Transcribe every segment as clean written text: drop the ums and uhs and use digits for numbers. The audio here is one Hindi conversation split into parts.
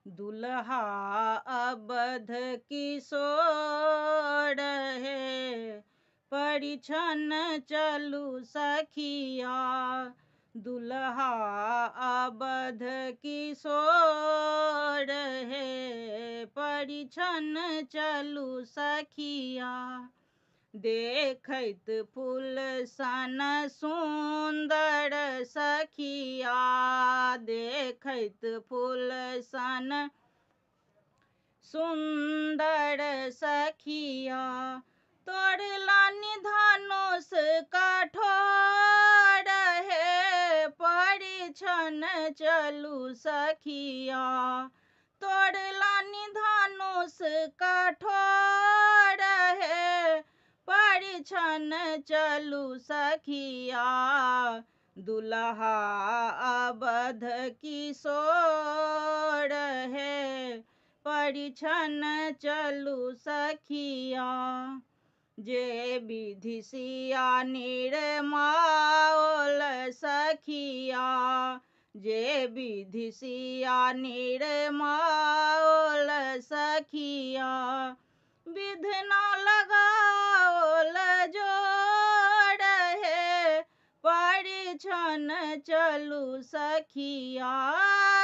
दुल्हा अबध किशोर है, परिछन चलू सखिया। दुल्हा अबध किशोर है, परिछन चलू सखिया। देखैत फूल सन सुंदर सखिया, देखैत फूल सन सुंदर सखिया। तोड़लानि धनुष कठोर है, परिछन चलू सखिया। तोड़लानि धनुष कठोर है, परिछन चलू सखिया। दुल्हा अबध किशोर है, परिछन चलू सखिया। जे विधि सिया निर्माओल सखिया, जे विधि सिया निर्माओल सखिया। विधना लगाओल जोड़ है, परिछन चलू सखिया।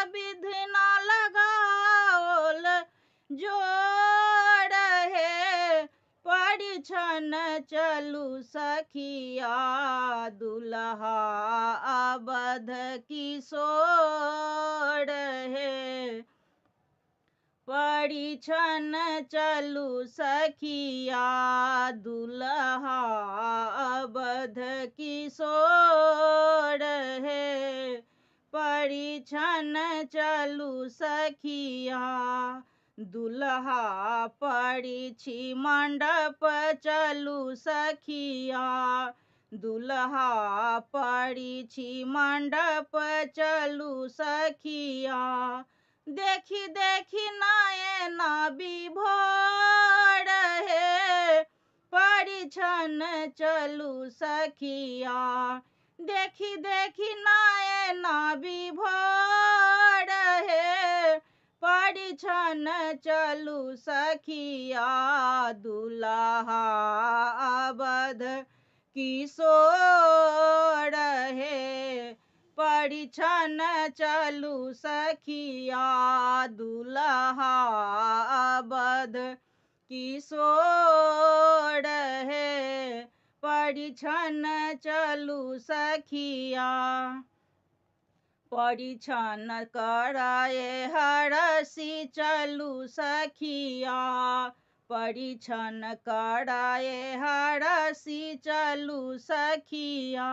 विधना लगाओल जोड़ है, परिछन चलू सखिया। दुल्हा अबध किशोर है, परिछन चलू सखिया। दुल्हा अबध किशोर है, परिछन चलू सखिया। दुल्हा परिछि मंडप चलू सखिया, दुल्हा परिछि मंडप चलू सखिया। देखी देखी नयना विभोर है, परिछन चलू सखिया। देखी देखी नयना विभोर है, परिछन चलू सखिया। दुल्हा अबध किशोर है, परिछन चलू सखिया। दुल्हा अबध किशोर है, परिछन चलू सखिया। परिछन कराए हरसि चलू सखिया, परिछन कराए हरसि चलू सखिया।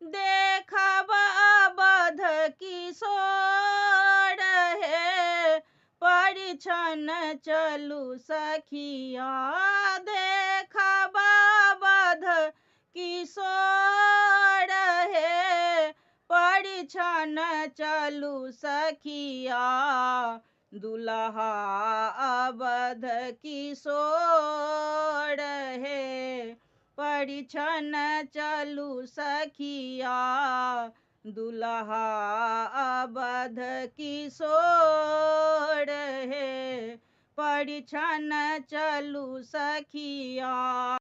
देखब अबध किशोर है, परिछन चलू सखिया। देखब अबध किशोर है, परिछन चलू सखिया। दुल्हा अबध किशोर है, परिछन चलू सखिया। दुल्हा अबध किशोर है, परिछन चलू सखिया।